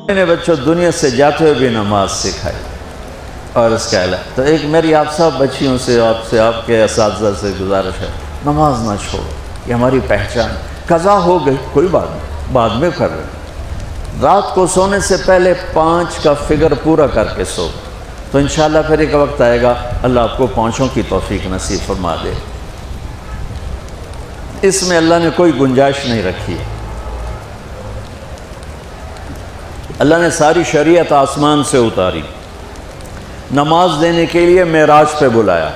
میں نے بچوں دنیا سے جاتے ہوئے بھی نماز سکھائی اور اس کا اعلان. تو ایک میری آپ سب بچیوں سے آپ کے اساتذہ سے گزارش ہے، نماز نہ چھوڑو، یہ ہماری پہچان. قضا ہو گئی کوئی بات نہیں، بعد میں کر رہے ہیں. رات کو سونے سے پہلے 5 کا فگر پورا کر کے سو، تو انشاءاللہ پھر ایک وقت آئے گا اللہ آپ کو 5 کی توفیق نصیب فرما دے. اس میں اللہ نے کوئی گنجائش نہیں رکھی. اللہ نے ساری شریعت آسمان سے اتاری، نماز دینے کے لیے معراج پہ بلایا،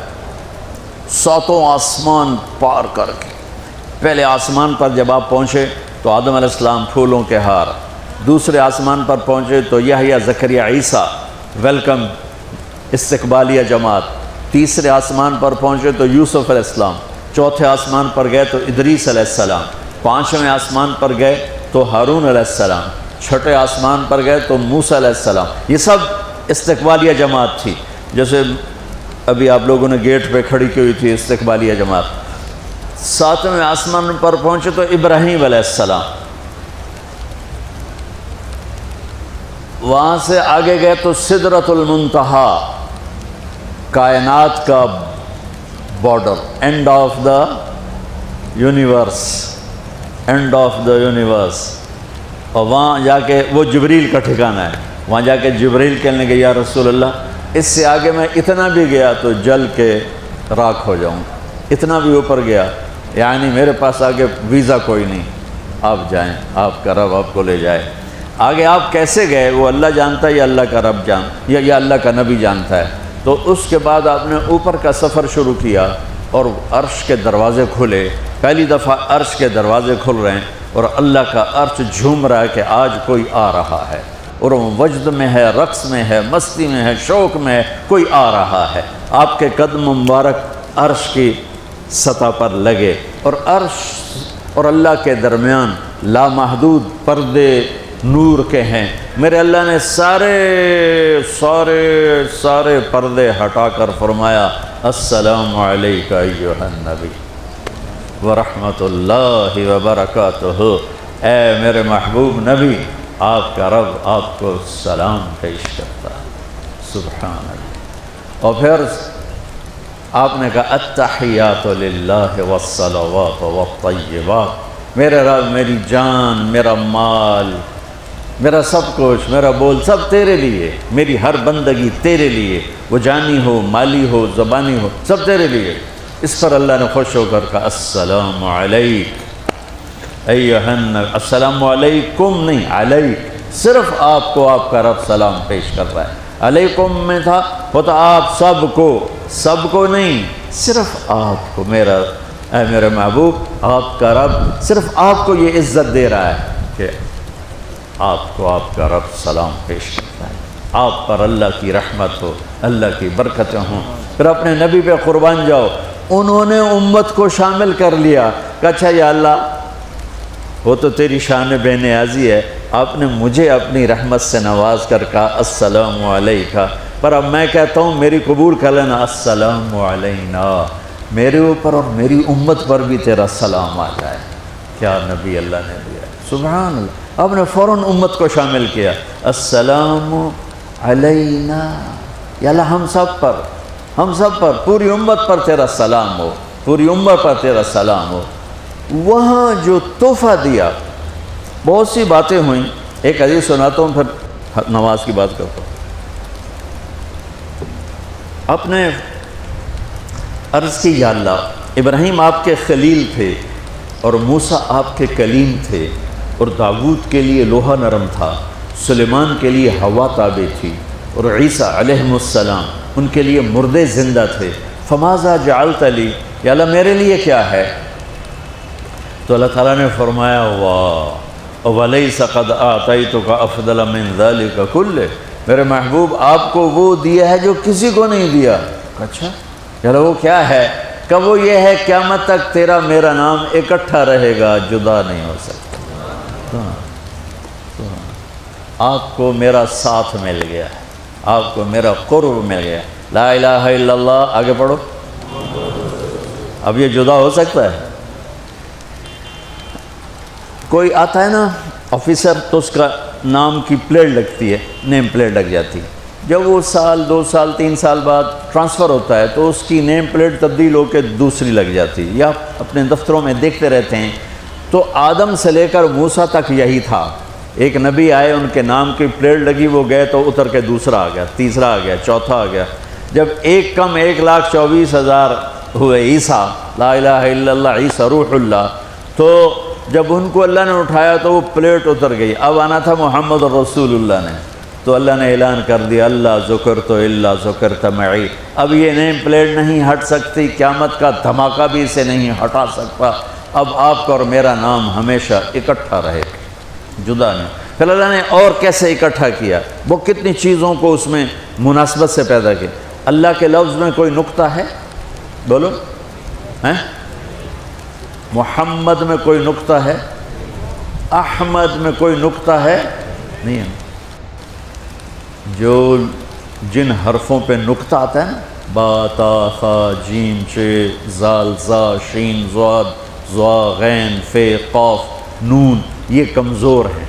7 آسمان پار کر کے. پہلے آسمان پر جب آپ پہنچے تو آدم علیہ السلام پھولوں کے ہار، دوسرے آسمان پر پہنچے تو یحییٰ زکریا عیسیٰ ویلکم استقبالیہ جماعت، تیسرے آسمان پر پہنچے تو یوسف علیہ السلام، چوتھے آسمان پر گئے تو ادریس علیہ السلام، 5ویں آسمان پر گئے تو ہارون علیہ السلام، 6 آسمان پر گئے تو موسیٰ علیہ السلام. یہ سب استقبالیہ جماعت تھی. جیسے ابھی آپ لوگوں نے گیٹ پہ کھڑی کی ہوئی تھی استقبالیہ جماعت. 7ویں آسمان پر پہنچے تو ابراہیم علیہ السلام. وہاں سے آگے گئے تو سدرۃ المنتہا، کائنات کا border, and of the universe, and of the universe. اور وہاں جا کے وہ جبریل کا ٹھکانہ ہے. وہاں جا کے جبریل کہنے لگے یا رسول اللہ اس سے آگے میں اتنا بھی گیا تو جل کے راکھ ہو جاؤں، اتنا بھی اوپر گیا یعنی میرے پاس آگے ویزا کوئی نہیں، آپ جائیں، آپ کا رب آپ کو لے جائے. آگے آپ کیسے گئے وہ اللہ جانتا ہے یا اللہ کا رب یا اللہ کا نبی جانتا ہے. تو اس کے بعد آپ نے اوپر کا سفر شروع کیا اور عرش کے دروازے کھلے. پہلی دفعہ عرش کے دروازے کھل رہے ہیں اور اللہ کا عرش جھوم رہا ہے کہ آج کوئی آ رہا ہے، اور وہ وجد میں ہے، رقص میں ہے، مستی میں ہے، شوق میں ہے، کوئی آ رہا ہے. آپ کے قدم مبارک عرش کی سطح پر لگے اور عرش اور اللہ کے درمیان لامحدود پردے نور کے ہیں. میرے اللہ نے سارے پردے ہٹا کر فرمایا السلام علیک ایھا النبی ورحمۃ اللہ وبرکاتہ. اے میرے محبوب نبی، آپ کا رب آپ کو سلام پیش کرتا ہے. سبحان اللہ. اور پھر آپ نے کہا التحیات للہ والصلوات والطیبات. میرے رب، میری جان، میرا مال، میرا سب کچھ، میرا بول سب تیرے لیے، میری ہر بندگی تیرے لیے، وہ جانی ہو، مالی ہو، زبانی ہو، سب تیرے لیے. اس پر اللہ نے خوش ہو کر کہا السلام علیک ایھا النبی. السلام علیکم نہیں، علیک. صرف آپ کو آپ کا رب سلام پیش کر رہا ہے. علیکم میں تھا ہوتا آپ سب کو نہیں، صرف آپ کو. اے میرے محبوب، آپ کا رب صرف آپ کو یہ عزت دے رہا ہے کہ آپ کو آپ کا رب سلام پیش کرتا ہے. آپ پر اللہ کی رحمت ہو، اللہ کی برکتیں ہوں. پھر اپنے نبی پہ قربان جاؤ. انہوں نے امت کو شامل کر لیا کہ اچھا یا اللہ وہ تو تیری شان بے نیازی ہے، آپ نے مجھے اپنی رحمت سے نواز کر کہا السلام علیکہ، پر اب میں کہتا ہوں میری قبول کر لینا السلام علینا، میرے اوپر اور میری امت پر بھی تیرا سلام آ جائے. کیا نبی اللہ نے دیا، سبحان اللہ. آپ نے فوراً امت کو شامل کیا. السلام علینا، یا اللہ ہم سب پر پوری امت پر تیرا سلام ہو، پوری امت پر تیرا سلام ہو. وہاں جو تحفہ دیا، بہت سی باتیں ہوئیں. ایک حدیث سناتا ہوں پھر نماز کی بات کرتا ہوں. آپ نے عرض کی یا اللہ ابراہیم آپ کے خلیل تھے اور موسیٰ آپ کے کلیم تھے، اور داؤد کے لیے لوہا نرم تھا، سلیمان کے لیے ہوا تابع تھی، اور عیسیٰ علیہ السلام ان کے لیے مردے زندہ تھے. فماذا جعلت لی، یا اللہ میرے لیے کیا ہے؟ تو اللہ تعالیٰ نے فرمایا واہ وَلَيْسَ قَدْ آتَيْتُكَ أَفْضَلَ مِنْ ذَلِكَ كُلِّهِ. میرے محبوب آپ کو وہ دیا ہے جو کسی کو نہیں دیا. اچھا چلو وہ کیا ہے؟ کہ وہ یہ ہے قیامت تک تیرا میرا نام اکٹھا رہے گا، جدا نہیں ہو سکتا. آپ کو میرا ساتھ مل گیا، آپ کو میرا قرب مل گیا. لا الہ الا اللہ. آگے پڑھو. اب یہ جدا ہو سکتا ہے؟ کوئی آتا ہے نا آفیسر، تو اس کا نام کی پلیٹ لگتی ہے، نیم پلیٹ لگ جاتی ہے۔ جب وہ سال 2 سال 3 سال بعد ٹرانسفر ہوتا ہے تو اس کی نیم پلیٹ تبدیل ہو کے دوسری لگ جاتی ہے، یا اپنے دفتروں میں دیکھتے رہتے ہیں۔ تو آدم سے لے کر موسیٰ تک یہی تھا، ایک نبی آئے، ان کے نام کی پلیٹ لگی، وہ گئے تو اتر کے دوسرا آ گیا، تیسرا آ گیا، چوتھا آ گیا۔ جب ایک کم 1,24,000 ہوئے عیسیٰ، لا الہ الا اللہ عیسیٰ روح اللہ، تو جب ان کو اللہ نے اٹھایا تو وہ پلیٹ اتر گئی، اب آنا تھا محمد رسول اللہ نے، تو اللہ نے اعلان کر دیا اللہ ذکرت الا ذکرت معی، اب یہ نیم پلیٹ نہیں ہٹ سکتی، قیامت کا دھماکہ بھی اسے نہیں ہٹا سکتا، اب آپ کا اور میرا نام ہمیشہ اکٹھا رہے، جدا نہیں۔ پھر اللہ نے اور کیسے اکٹھا کیا، وہ کتنی چیزوں کو اس میں مناسبت سے پیدا کیا۔ اللہ کے لفظ میں کوئی نقطہ ہے؟ بولو ہیں؟ محمد میں کوئی نقطہ ہے؟ احمد میں کوئی نقطہ ہے؟ نہیں ہے۔ جو جن حرفوں پہ نقطہ آتا ہے نا، با تا خا جیم چے زال زا شین ضاد ضا غین فے قاف نون، یہ کمزور ہیں،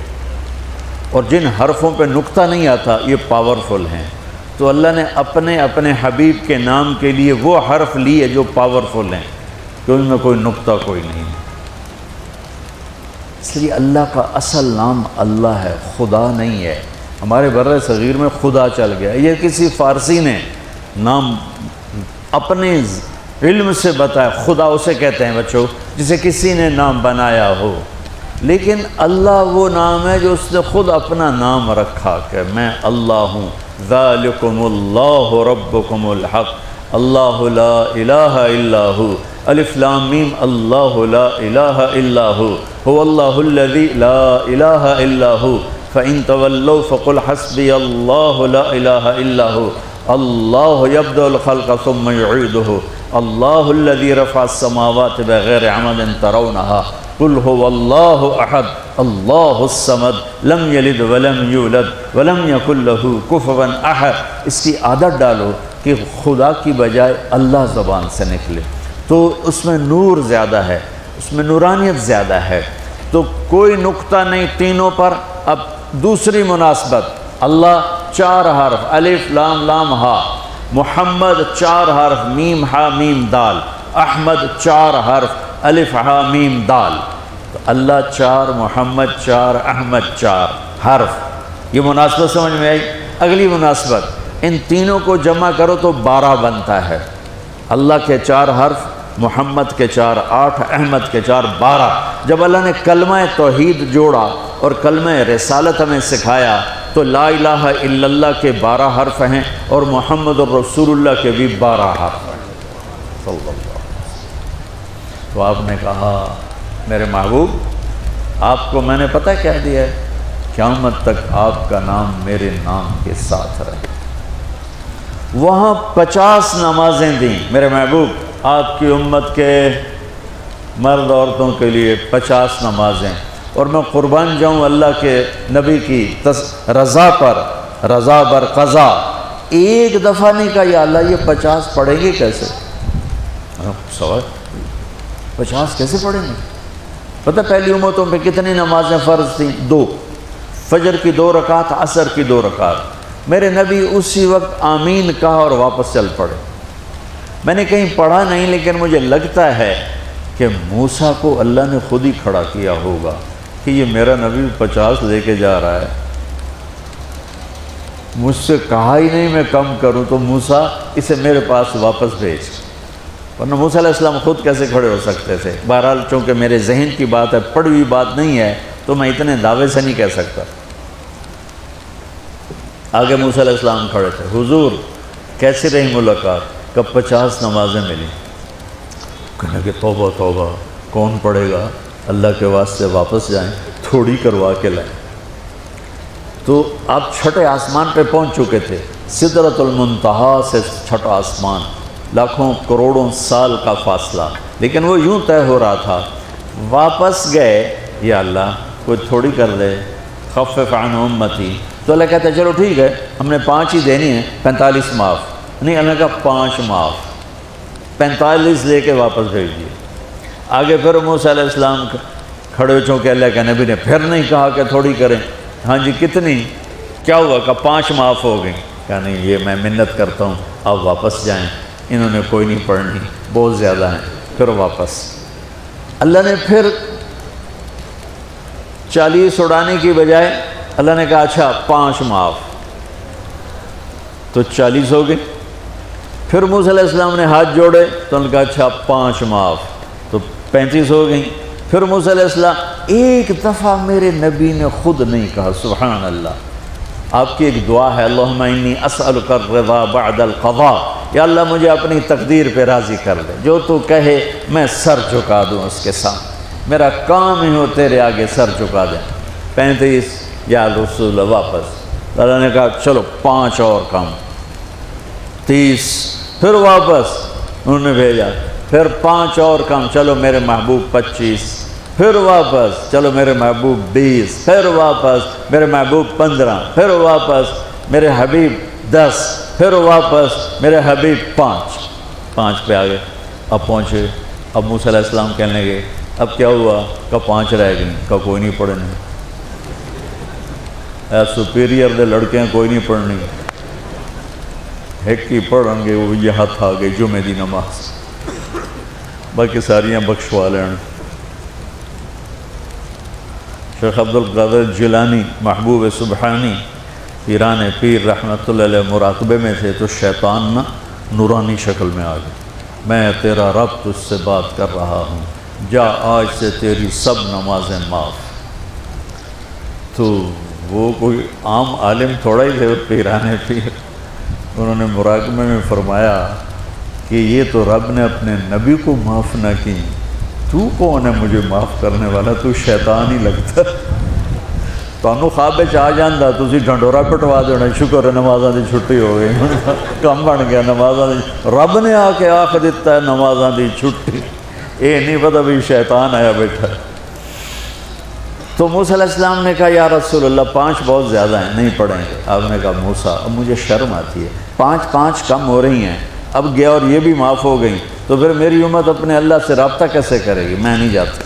اور جن حرفوں پہ نقطہ نہیں آتا یہ پاورفل ہیں۔ تو اللہ نے اپنے حبیب کے نام کے لیے وہ حرف لیے جو پاورفل ہیں، کہ ان میں کوئی نقطہ کوئی نہیں ہے۔ اس لیے اللہ کا اصل نام اللہ ہے، خدا نہیں ہے۔ ہمارے بر صغیر میں خدا چل گیا، یہ کسی فارسی نے نام اپنے علم سے بتایا، خدا اسے کہتے ہیں بچوں جسے کسی نے نام بنایا ہو، لیکن اللہ وہ نام ہے جو اس نے خود اپنا نام رکھا کہ میں اللہ ہوں، ذالکم اللہ ربکم الحق اللہ لا الہ الا ہو، الف لام میم اللہ لا الہ الا ہو، هو اللہ الذی لا الہ الا ہو، فَإِن تَوَلَّوْا فَقُلْ حَسْبِيَ اللَّهُ لَا إِلَٰهَ إِلَّا هُوَ اللَّهُ يَبْدَأُ الْخَلْقَ ثُمَّ يُعِيدُهُ اللَّهُ الَّذِي رَفَعَ السَّمَاوَاتِ بِغَيْرِ عَمَدٍ تَرَوْنَهَا قُلْ هُوَ اللَّهُ أَحَدٌ اللَّهُ الصَّمَدُ لَمْ يَلِدْ وَلَمْ يُولَدْ وَلَمْ يَكُن لَّهُ كُفُوًا أَحَدٌ۔ اس کی عادت ڈالو کہ خدا کی بجائے اللہ زبان سے نکلے، تو اس میں نور زیادہ ہے، اس میں نورانیت زیادہ ہے۔ تو کوئی نقطہ نہیں تینوں پر۔ اب دوسری مناسبت، اللہ 4 حرف الف لام لام ہا، محمد 4 حرف میم ہا میم دال، احمد 4 حرف الف ہا میم دال، تو اللہ 4 محمد 4 احمد 4 حرف۔ یہ مناسبت سمجھ میں آئی؟ اگلی مناسبت، ان تینوں کو جمع کرو تو 12 بنتا ہے۔ اللہ کے 4 حرف، محمد کے 4 8، احمد کے 4 12۔ جب اللہ نے کلمہ توحید جوڑا اور کلمہ رسالت ہمیں سکھایا تو لا الہ الا اللہ کے 12 حرف ہیں اور محمد الرسول اللہ کے بھی 12 حرف ہیں صلی اللہ علیہ وسلم۔ تو آپ نے کہا میرے محبوب آپ کو میں نے پتہ کیا دیا ہے، قیامت تک آپ کا نام میرے نام کے ساتھ رہے۔ وہاں 50 نمازیں دیں میرے محبوب، آپ کی امت کے مرد عورتوں کے لیے 50 نمازیں، اور میں قربان جاؤں اللہ کے نبی کی رضا پر، رضا بر قضا۔ ایک دفعہ نہیں کہا یا اللہ یہ 50 پڑھیں گے کیسے؟ سوال 50 کیسے پڑھیں گے؟ پتہ پہلی امتوں پہ کتنی نمازیں فرض تھیں؟ 2، فجر کی 2 رکعت، عصر کی 2 رکعت۔ میرے نبی اسی وقت آمین کہا اور واپس چل پڑے۔ میں نے کہیں پڑھا نہیں، لیکن مجھے لگتا ہے کہ موسیٰ کو اللہ نے خود ہی کھڑا کیا ہوگا کہ یہ میرا نبی 50 لے کے جا رہا ہے، مجھ سے کہا ہی نہیں میں کم کروں، تو موسیٰ اسے میرے پاس واپس بھیج۔ ورنہ موسیٰ علیہ السلام خود کیسے کھڑے ہو سکتے تھے؟ بہرحال چونکہ میرے ذہن کی بات ہے، پڑھی ہوئی بات نہیں ہے، تو میں اتنے دعوے سے نہیں کہہ سکتا۔ آگے موسیٰ علیہ السلام کھڑے تھے، حضور کیسی رہی ملاقات؟ کب 50 نمازیں ملی؟ کہنے کہ توبہ توبہ، کون پڑھے گا؟ اللہ کے واسطے واپس جائیں، تھوڑی کروا کے لائیں۔ تو آپ چھٹے آسمان پہ پہنچ چکے تھے، سدرۃ المنتہا سے چھٹا آسمان، لاکھوں کروڑوں سال کا فاصلہ، لیکن وہ یوں طے ہو رہا تھا۔ واپس گئے، یا اللہ کوئی تھوڑی کر دے، خفف عن امتی، تو اللہ کہتا ہے چلو ٹھیک ہے، ہم نے 5 ہی دینی ہیں، 45 معاف نہیں۔ اللہ نے کہا 5 معاف، 45 لے کے واپس بھیج دیے۔ آگے پھر موسیٰ علیہ السلام کھڑے ہو، چونکہ اللہ کے نبی نے پھر نہیں کہا کہ تھوڑی کریں، ہاں جی کتنی؟ کیا ہوا؟ کہ 5 معاف ہو گئیں۔ کہا نہیں یہ میں منت کرتا ہوں آپ واپس جائیں، انہوں نے کوئی نہیں پڑھنی، بہت زیادہ ہیں۔ پھر واپس اللہ نے پھر 40 اڑانے کی بجائے اللہ نے کہا اچھا 5 معاف، تو 40 ہو گئے۔ پھر موسیٰ علیہ السلام نے ہاتھ جوڑے تو انہوں نے کہا اچھا 5 معاف، تو 35 ہو گئیں۔ پھر موسیٰ علیہ السلام ایک دفعہ میرے نبی نے خود نہیں کہا سبحان اللہ، آپ کی ایک دعا ہے اللہم انی اسألک الرضا بعد القضاء، یا اللہ مجھے اپنی تقدیر پہ راضی کر دے، جو تو کہے میں سر جھکا دوں اس کے سامنے، میرا کام ہی ہو تیرے آگے سر جھکا دیں۔ 35 یا رسول واپس، اللہ نے کہا چلو 5 اور کم، 30 پھر واپس انہوں نے بھیجا، پھر 5 اور کم، چلو میرے محبوب 25، پھر واپس چلو میرے محبوب 20، پھر واپس میرے محبوب 15، پھر واپس میرے حبیب 10، پھر واپس میرے حبیب 5 پہ آگئے۔ اب پہنچے، اب موسیٰ علیہ السلام کہنے گئے اب کیا ہوا؟ کہ 5 رہ گئیں، کہ کوئی نہیں پڑھنی، اے سپیریئر دے لڑکے ہیں کوئی نہیں پڑھنی، ایک ہی پڑھیں گے وہ یہ ہاتھ آ گئی جمعے دی نماز، باقی ساریاں بخشوا لین۔ شیخ عبدالقادر جیلانی محبوب سبحانی پیران پیر رحمۃ اللہ علیہ مراقبے میں تھے تو شیطان نہ نورانی شکل میں آ گیا، میں تیرا رب تجھ سے بات کر رہا ہوں، جا آج سے تیری سب نمازیں معاف۔ تو وہ کوئی عام عالم تھوڑا ہی تھے، پیران پیر، انہوں نے مراقبے میں فرمایا کہ یہ تو رب نے اپنے نبی کو معاف نہ کی، تو کون ہے مجھے معاف کرنے والا؟ تو شیطان ہی لگتا، تانوں خواب آ جاندہ تسی ڈھنڈورا پٹوا دینا، شکر ہے نمازاں دی چھٹی ہو گئی، کم بن گیا نمازاں دی، رب نے آ کے آخ دیتا ہے نمازاں دی چھٹی، یہ نہیں پتہ بھی شیطان آیا بیٹھا۔ تو موسیٰ علیہ السلام نے کہا یا رسول اللہ 5 بہت زیادہ ہیں، نہیں پڑھیں گے۔ آپ نے کہا موسیٰ اب مجھے شرم آتی ہے، 5 کم ہو رہی ہیں، اب گیا اور یہ بھی معاف ہو گئیں، تو پھر میری امت اپنے اللہ سے رابطہ کیسے کرے گی؟ میں نہیں جاتا۔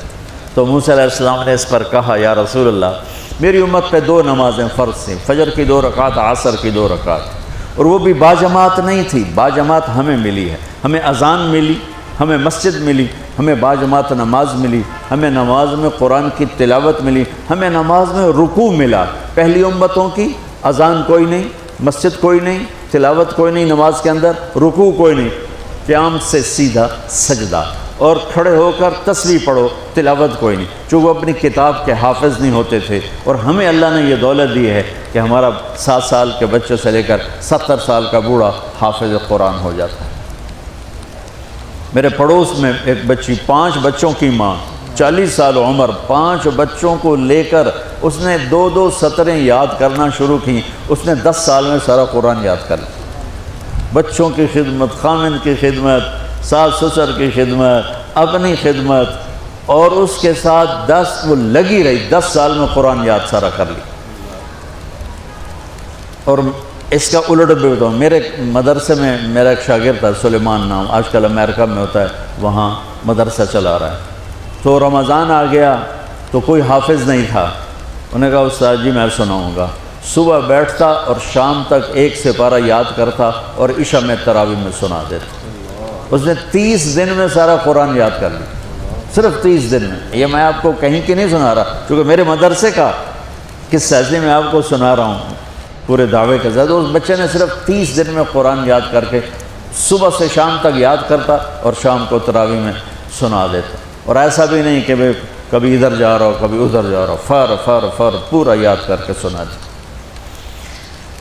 تو موسیٰ علیہ السلام نے اس پر کہا یا رسول اللہ میری امت پہ 2 نمازیں فرض تھیں، فجر کی 2 رکعت، عصر کی 2 رکعت، اور وہ بھی باجماعت نہیں تھی، باجماعت ہمیں ملی ہے، ہمیں اذان ملی، ہمیں مسجد ملی، ہمیں باجماعت نماز ملی، ہمیں نماز میں قرآن کی تلاوت ملی، ہمیں نماز میں رکوع ملا۔ پہلی امتوں کی اذان کوئی نہیں، مسجد کوئی نہیں، تلاوت کوئی نہیں، نماز کے اندر رکوع کوئی نہیں، قیام سے سیدھا سجدہ، اور کھڑے ہو کر تسبیح پڑھو، تلاوت کوئی نہیں، چونکہ وہ اپنی کتاب کے حافظ نہیں ہوتے تھے، اور ہمیں اللہ نے یہ دولت دی ہے کہ ہمارا 7 سال کے بچے سے لے کر 70 سال کا بوڑھا حافظ قرآن ہو جاتا ہے۔ میرے پڑوس میں ایک بچی، 5 بچوں کی ماں، 40 سال عمر، 5 بچوں کو لے کر اس نے 2 سطریں یاد کرنا شروع کی، اس نے 10 سال میں سارا قرآن یاد کر لیا۔ بچوں کی خدمت، خامن کی خدمت، ساس سسر کی خدمت، اپنی خدمت، اور اس کے ساتھ 10 وہ لگی رہی، 10 سال میں قرآن یاد سارا کر لی۔ اور اس کا الٹ بھی بتاؤں، میرے مدرسے میں میرا ایک شاگرد تھا سلیمان نام، آج کل امریکہ میں ہوتا ہے، وہاں مدرسہ چلا رہا ہے۔ تو رمضان آ گیا تو کوئی حافظ نہیں تھا، انہوں نے کہا استاد جی میں سناؤں گا۔ صبح بیٹھتا اور شام تک 1 سپارہ یاد کرتا اور عشاء میں تراویح میں سنا دیتا۔ اس نے 30 دن میں سارا قرآن یاد کر لیا، صرف 30 دن میں۔ یہ میں آپ کو کہیں کی نہیں سنا رہا، کیونکہ میرے مدرسے کا قصہ ہے، میں آپ کو سنا رہا ہوں پورے دعوے کے ساتھ۔ اس بچے نے صرف 30 دن میں قرآن یاد کر کے صبح سے شام تک یاد کرتا اور شام کو تراویح میں سنا دیتا، اور ایسا بھی نہیں کہ کبھی ادھر جا رہا ہو کبھی ادھر جا رہا ہو، فر پورا یاد کر کے سنا دیتا۔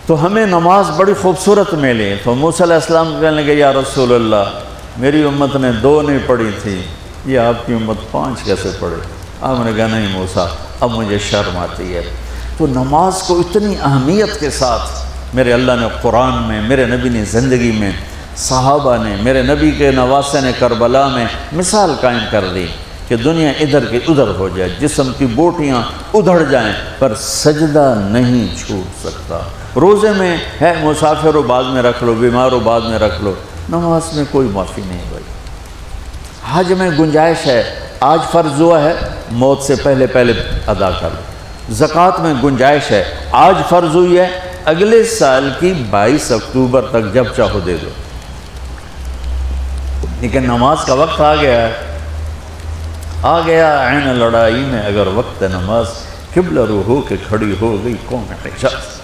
تو ہمیں نماز بڑی خوبصورت ملی۔ تو موسیٰ علیہ السلام کہنے لگے یا رسول اللہ میری امت نے 2 نہیں پڑھی تھی، یہ آپ کی امت 5 کیسے پڑھے؟ آپ نے کہا نہیں موسیٰ اب مجھے شرم آتی ہے۔ تو نماز کو اتنی اہمیت کے ساتھ میرے اللہ نے قرآن میں، میرے نبی نے زندگی میں، صحابہ نے، میرے نبی کے نواسے نے کربلا میں مثال قائم کر دی کہ دنیا ادھر کی ادھر ہو جائے، جسم کی بوٹیاں ادھڑ جائیں پر سجدہ نہیں چھوٹ سکتا۔ روزے میں ہے مسافر ہو بعد میں رکھ لو، بیمار ہو بعد میں رکھ لو، نماز میں کوئی معافی نہیں بھائی۔ حج میں گنجائش ہے، آج فرض ہوا ہے موت سے پہلے ادا کر لو، زکوٰۃ میں گنجائش ہے، آج فرض ہوئی ہے، اگلے سال کی 22 اکتوبر تک جب چاہو دے دو، لیکن نماز کا وقت آ گیا ہے، آ گیا عین لڑائی میں اگر وقت نماز، قبلہ رو ہو کے کھڑی ہو گئی قوم حجاز۔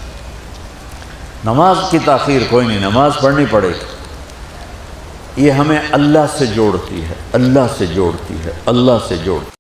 نماز کی تاخیر کوئی نہیں، نماز پڑھنی پڑے گی، یہ ہمیں اللہ سے جوڑتی ہے، اللہ سے جوڑتی ہے، اللہ سے جوڑتی ہے۔